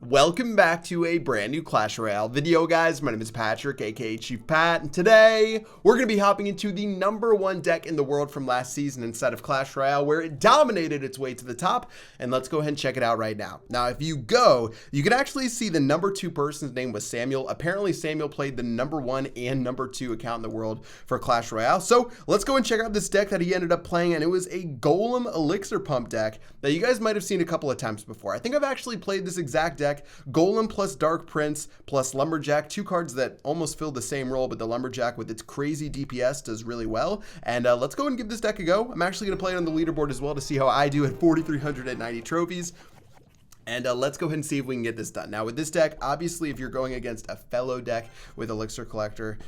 Welcome back to a brand new Clash Royale video, guys. My name is Patrick, aka Chief Pat, and today we're going to be hopping into the #1 deck in the world from last season inside of Clash Royale, where it dominated its way to the top, and let's go ahead and check it out right now. Now, if you go, you can actually see the #2 person's name was Samuel. Apparently, Samuel played the #1 and #2 account in the world for Clash Royale, so let's go and check out this deck that he ended up playing, and it was a Golem Elixir Pump deck that you guys might have seen a couple of times before. I think I've actually played this exact deck. Golem plus Dark Prince plus Lumberjack, two cards that almost fill the same role, but the Lumberjack with its crazy DPS does really well. And let's go and give this deck a go. I'm actually going to play it on the leaderboard as well to see how I do at 4,390 trophies. And let's go ahead and see if we can get this done. Now with this deck, obviously if you're going against a fellow deck with Elixir Collector,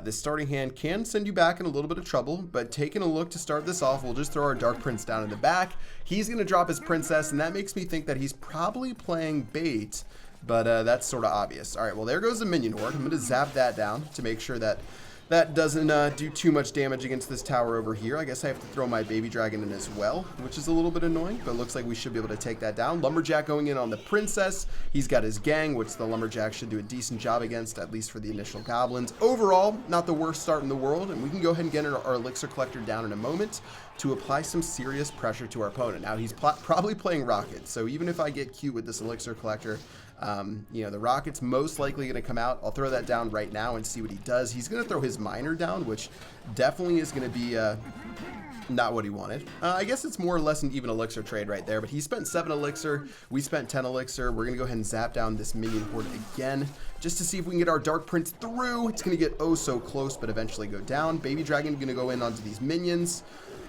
this starting hand can send you back in a little bit of trouble, but taking a look to start this off, we'll just throw our Dark Prince down in the back. He's going to drop his Princess, and that makes me think that he's probably playing bait, but that's sort of obvious. All right, well there goes the minion horde. I'm going to zap that down to make sure that that doesn't do too much damage against this tower over here. I guess I have to throw my baby dragon in as well, which is a little bit annoying, but it looks like we should be able to take that down. Lumberjack going in on the Princess. He's got his gang, which the Lumberjack should do a decent job against, at least for the initial goblins. Overall, not the worst start in the world, and we can go ahead and get our Elixir Collector down in a moment to apply some serious pressure to our opponent. Now, he's probably playing Rocket, so even if I get cute with this Elixir Collector, you know, the Rocket's most likely going to come out. I'll throw that down right now and see what he does. He's going to throw his Miner down, which definitely is going to be not what he wanted. I guess it's more or less an even Elixir trade right there, but he spent 7 Elixir. We spent 10 Elixir. We're going to go ahead and zap down this minion horde again just to see if we can get our Dark Prince through. It's going to get oh so close, but eventually go down. Baby Dragon going to go in onto these minions.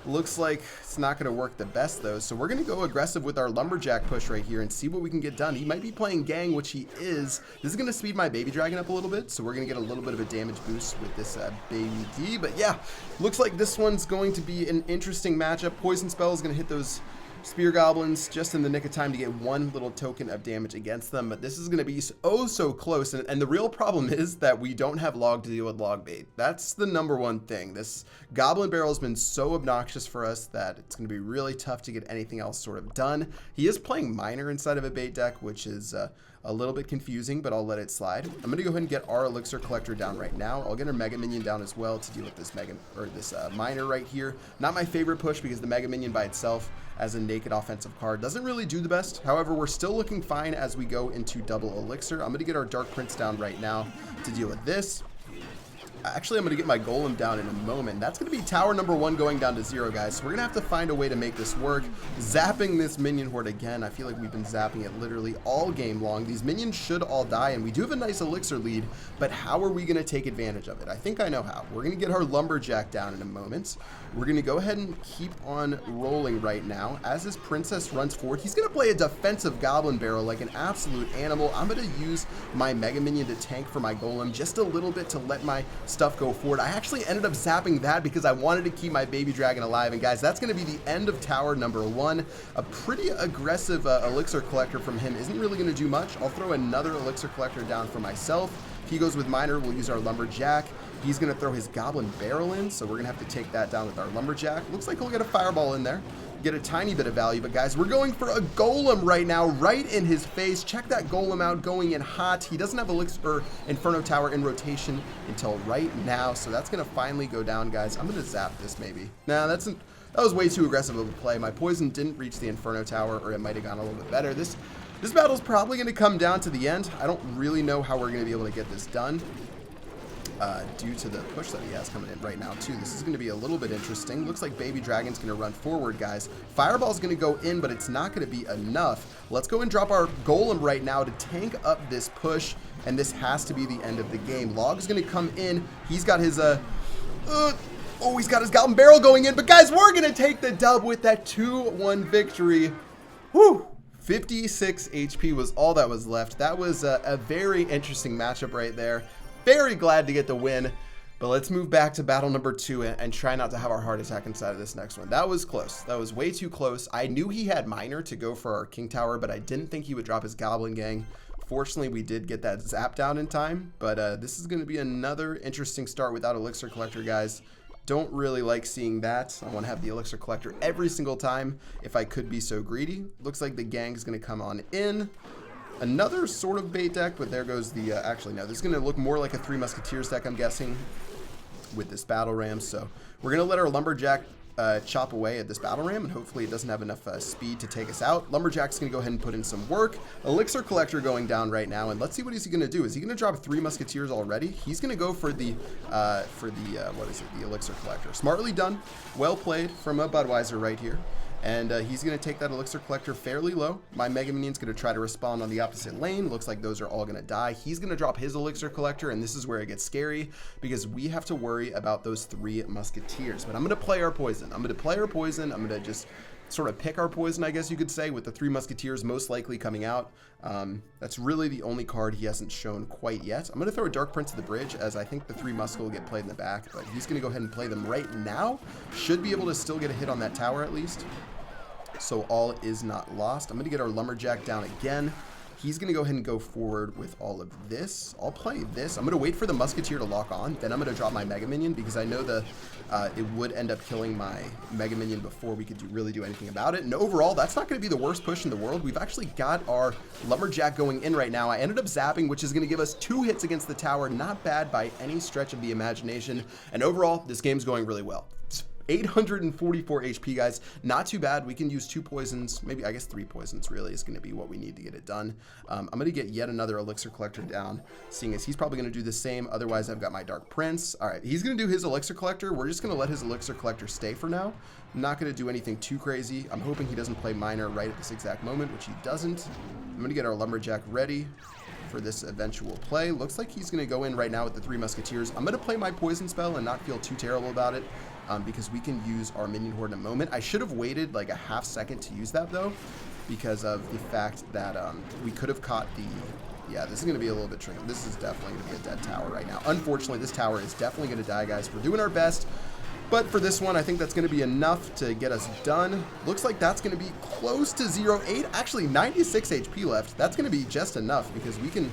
Looks like it's not going to work the best, though, so we're going to go aggressive with our Lumberjack push right here and see what we can get done. He might be playing Gang, which he is. This is going to speed my Baby Dragon up a little bit, so we're going to get a little bit of a damage boost with this Baby D. But yeah, looks like this one's going to be an interesting matchup. Poison Spell is going to hit those Spear Goblins just in the nick of time to get one little token of damage against them, but this is going to be oh so close, and the real problem is that we don't have log to deal with log bait. That's the #1 thing. This Goblin Barrel has been so obnoxious for us that it's going to be really tough to get anything else sort of done. He is playing Miner inside of a bait deck, which is a little bit confusing, but I'll let it slide. I'm going to go ahead and get our Elixir Collector down right now. I'll get our Mega Minion down as well to deal with this Miner right here. Not my favorite push because the Mega Minion by itself as a naked offensive card doesn't really do the best. However, we're still looking fine as we go into double Elixir. I'm going to get our Dark Prince down right now to deal with this. Actually, I'm going to get my Golem down in a moment. That's going to be tower #1 going down to 0, guys. So we're going to have to find a way to make this work. Zapping this minion horde again. I feel like we've been zapping it literally all game long. These minions should all die, and we do have a nice elixir lead, but how are we going to take advantage of it? I think I know how. We're going to get our Lumberjack down in a moment. We're going to go ahead and keep on rolling right now. As this Princess runs forward, he's going to play a defensive Goblin Barrel like an absolute animal. I'm going to use my Mega Minion to tank for my Golem just a little bit to let my stuff go forward. I actually ended up zapping that because I wanted to keep my Baby Dragon alive, and guys, that's going to be the end of tower #1. A pretty aggressive Elixir Collector from him isn't really going to do much. I'll throw another Elixir Collector down for myself. If he goes with Miner, we'll use our Lumberjack. He's going to throw his Goblin Barrel in, so we're going to have to take that down with our Lumberjack. Looks like we'll get a Fireball in there. Get a tiny bit of value, but guys, we're going for a Golem right now, right in his face. Check that Golem out, going in hot. He doesn't have Elixir Inferno Tower in rotation until right now, so that's going to finally go down, guys. I'm going to zap this maybe. Nah, that was way too aggressive of a play. My poison didn't reach the Inferno Tower, or it might have gone a little bit better. This battle's probably going to come down to the end. I don't really know how we're going to be able to get this done. Due to the push that he has coming in right now, too. This is going to be a little bit interesting. Looks like Baby Dragon's going to run forward, guys. Fireball's going to go in, but it's not going to be enough. Let's go and drop our Golem right now to tank up this push, and this has to be the end of the game. Log's going to come in. He's got his, he's got his Goblin Barrel going in, but guys, we're going to take the dub with that 2-1 victory. Whew! 56 HP was all that was left. That was a very interesting matchup right there. Very glad to get the win, but let's move back to battle #2 and try not to have our heart attack inside of this next one. That was close. That was way too close. I knew he had Miner to go for our King Tower, but I didn't think he would drop his Goblin Gang. Fortunately, we did get that zap down in time, but this is going to be another interesting start without Elixir Collector, guys. Don't really like seeing that. I want to have the Elixir Collector every single time if I could be so greedy. Looks like the gang's going to come on in. another sort of bait deck, but there goes the, actually no, this is going to look more like a Three Musketeers deck, I'm guessing, with this Battle Ram. So we're going to let our Lumberjack chop away at this Battle Ram, and hopefully it doesn't have enough speed to take us out. Lumberjack's going to go ahead and put in some work. Elixir Collector going down right now, and let's see what he's going to do. Is he going to drop Three Musketeers already? He's going to go for the, what is it, the Elixir Collector. Smartly done. Well played from a Budweiser right here. And he's going to take that Elixir Collector fairly low. My Mega Minion's going to try to respond on the opposite lane. Looks like those are all going to die. He's going to drop his Elixir Collector, and this is where it gets scary because we have to worry about those Three Musketeers. But I'm going to play our poison. I'm going to play our poison. I'm going to just sort of pick our poison, I guess you could say, with the Three Musketeers most likely coming out. That's really the only card he hasn't shown quite yet. I'm going to throw a Dark Prince at the bridge, as I think the Three Musk will get played in the back, but he's going to go ahead and play them right now. Should be able to still get a hit on that tower at least. So all is not lost. I'm going to get our Lumberjack down again. He's going to go ahead and go forward with all of this. I'll play this. I'm going to wait for the Musketeer to lock on. Then I'm going to drop my Mega Minion because I know it would end up killing my Mega Minion before we could really do anything about it. And overall, that's not going to be the worst push in the world. We've actually got our Lumberjack going in right now. I ended up zapping, which is going to give us 2 hits against the tower. Not bad by any stretch of the imagination. And overall, this game's going really well. 844 HP, guys. Not too bad. We can use 2 poisons, maybe, I guess 3 poisons really is going to be what we need to get it done. I'm going to get yet another Elixir Collector down, seeing as he's probably going to do the same. Otherwise, I've got my Dark Prince. All right, he's going to do his Elixir Collector. We're just going to let his Elixir Collector stay for now. I'm not going to do anything too crazy. I'm hoping he doesn't play Miner right at this exact moment, which he doesn't. I'm going to get our Lumberjack ready for this eventual play. Looks like he's going to go in right now with the Three Musketeers. I'm going to play my poison spell and not feel too terrible about it because we can use our minion horde in a moment. I should have waited like a half second to use that though, because of the fact that we could have caught the... Yeah, this is going to be a little bit tricky. This is definitely going to be a dead tower right now. Unfortunately, this tower is definitely going to die, guys. We're doing our best. But for this one, I think that's going to be enough to get us done. Looks like that's going to be close to 0-8. Actually, 96 HP left. That's going to be just enough because we can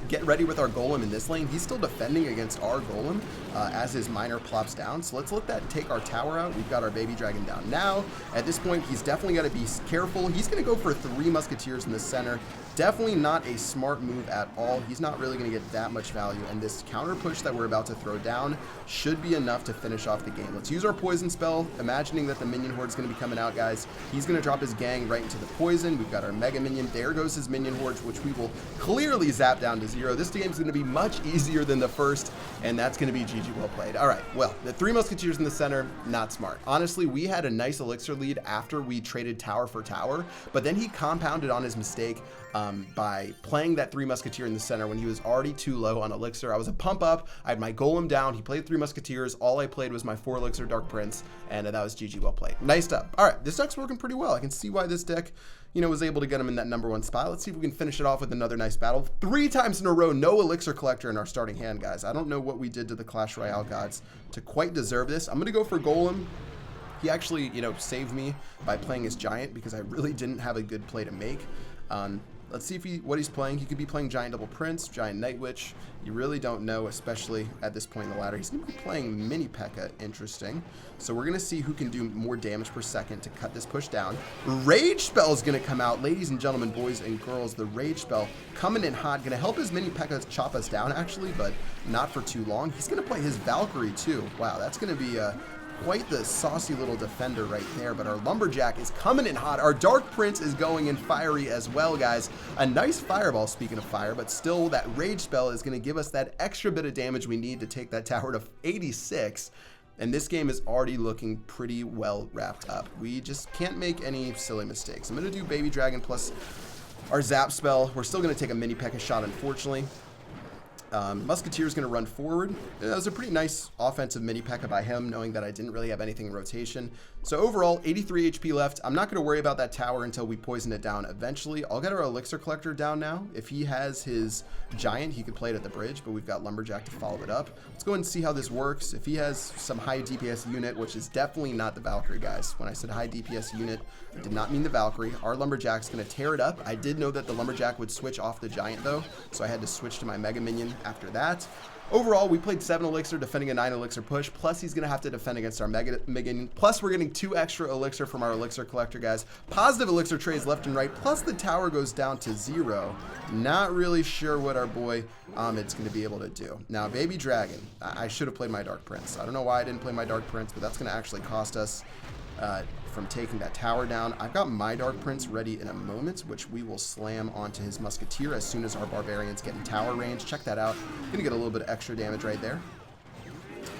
get ready with our Golem in this lane. He's still defending against our Golem as his Miner plops down. So let's let that take our tower out. We've got our Baby Dragon down now. At this point, he's definitely got to be careful. He's going to go for 3 Musketeers in the center. Definitely not a smart move at all. He's not really going to get that much value, and this counter push that we're about to throw down should be enough to finish off the game. Let's use our poison spell, imagining that the minion horde is going to be coming out, guys. He's going to drop his gang right into the poison. We've got our Mega Minion. There goes his minion horde, which we will clearly zap down to 0. This game is going to be much easier than the first, and that's going to be GG well played. All right, well, the 3 Musketeers in the center, not smart. Honestly, we had a nice elixir lead after we traded tower for tower, but then he compounded on his mistake by playing that 3 Musketeer in the center when he was already too low on elixir. I was a pump up. I had my Golem down. He played 3 Musketeers. All I played was my 4 elixir Dark Prince, and that was GG well played. Nice up. All right, this deck's working pretty well. I can see why this deck, you know, was able to get him in that #1 spot. Let's see if we can finish it off with another nice battle. 3 times in a row, no elixir collector in our starting hand, guys. I don't know what we did to the Clash Royale gods to quite deserve this. I'm going to go for Golem. He actually, you know, saved me by playing his Giant because I really didn't have a good play to make. Let's see if what he's playing. He could be playing Giant Double Prince, Giant Night Witch. You really don't know, especially at this point in the ladder. He's going to be playing Mini P.E.K.K.A. Interesting. So we're going to see who can do more damage per second to cut this push down. Rage Spell is going to come out. Ladies and gentlemen, boys and girls, the Rage Spell coming in hot. Going to help his Mini P.E.K.K.A. chop us down, actually, but not for too long. He's going to play his Valkyrie, too. Wow, that's going to be quite the saucy little defender right there, but our Lumberjack is coming in hot. Our Dark Prince is going in fiery as well, guys. A nice fireball, speaking of fire, but still that Rage Spell is going to give us that extra bit of damage we need to take that tower to 86. And this game is already looking pretty well wrapped up. We just can't make any silly mistakes. I'm going to do Baby Dragon plus our Zap spell. We're still going to take a Mini P.E.K.K.A. shot, unfortunately. Musketeer is going to run forward. It was a pretty nice offensive Mini P.E.K.K.A. by him, knowing that I didn't really have anything in rotation. So overall, 83 HP left. I'm not going to worry about that tower until we poison it down eventually. I'll get our Elixir Collector down now. If he has his Giant, he could play it at the bridge, but we've got Lumberjack to follow it up. Let's go and see how this works. If he has some high DPS unit, which is definitely not the Valkyrie, guys. When I said high DPS unit, I did not mean the Valkyrie. Our Lumberjack's going to tear it up. I did know that the Lumberjack would switch off the Giant, though, so I had to switch to my Mega Minion after that. Overall, we played 7 elixir defending a 9 elixir push, plus he's going to have to defend against our minion, plus we're getting 2 extra elixir from our elixir collector, guys. Positive elixir trades left and right, plus the tower goes down to 0. Not really sure what our boy Ahmed's going to be able to do. Now, Baby Dragon, I should have played my Dark Prince. I don't know why I didn't play my Dark Prince, but that's going to actually cost us from taking that tower down. I've got my Dark Prince ready in a moment, which we will slam onto his Musketeer as soon as our Barbarians get in tower range. Check that out. Gonna get a little bit of extra damage right there.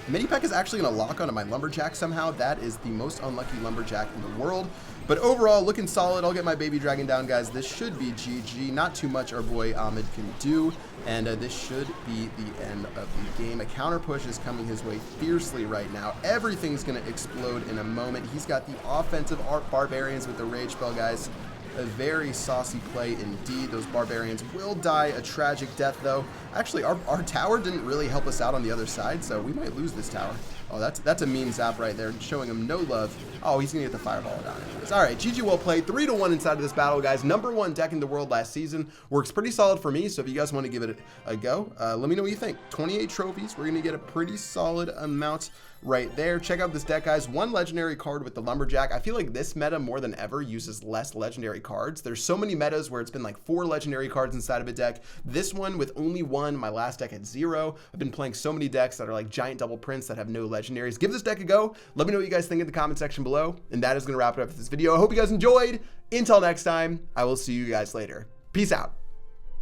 Mini Peck is actually going to lock onto my Lumberjack somehow. That is the most unlucky Lumberjack in the world. But overall, looking solid. I'll get my Baby Dragon down, guys. This should be GG. Not too much our boy Ahmed can do. And this should be the end of the game. A counter push is coming his way fiercely right now. Everything's going to explode in a moment. He's got the offensive Barbarians with the Rage Spell, guys. A very saucy play indeed. Those Barbarians will die a tragic death, though. Actually, our tower didn't really help us out on the other side, so we might lose this tower. Oh, that's a mean zap right there, showing him no love. Oh, he's going to get the Fireball down anyways. All right, GG well played. 3-1 inside of this battle, guys. #1 deck in the world last season. Works pretty solid for me, so if you guys want to give it a go, let me know what you think. 28 trophies. We're going to get a pretty solid amount right there. Check out this deck, guys. 1 legendary card with the Lumberjack. I feel like this meta more than ever uses less legendary cards. There's so many metas where it's been like 4 legendary cards inside of a deck. This one with only 1. My last deck had 0. I've been playing so many decks that are like giant double prints that have no legendaries. Give this deck a go. Let me know what you guys think in the comment section below. And that is going to wrap it up for this video. I hope you guys enjoyed. Until next time, I will see you guys later. Peace out.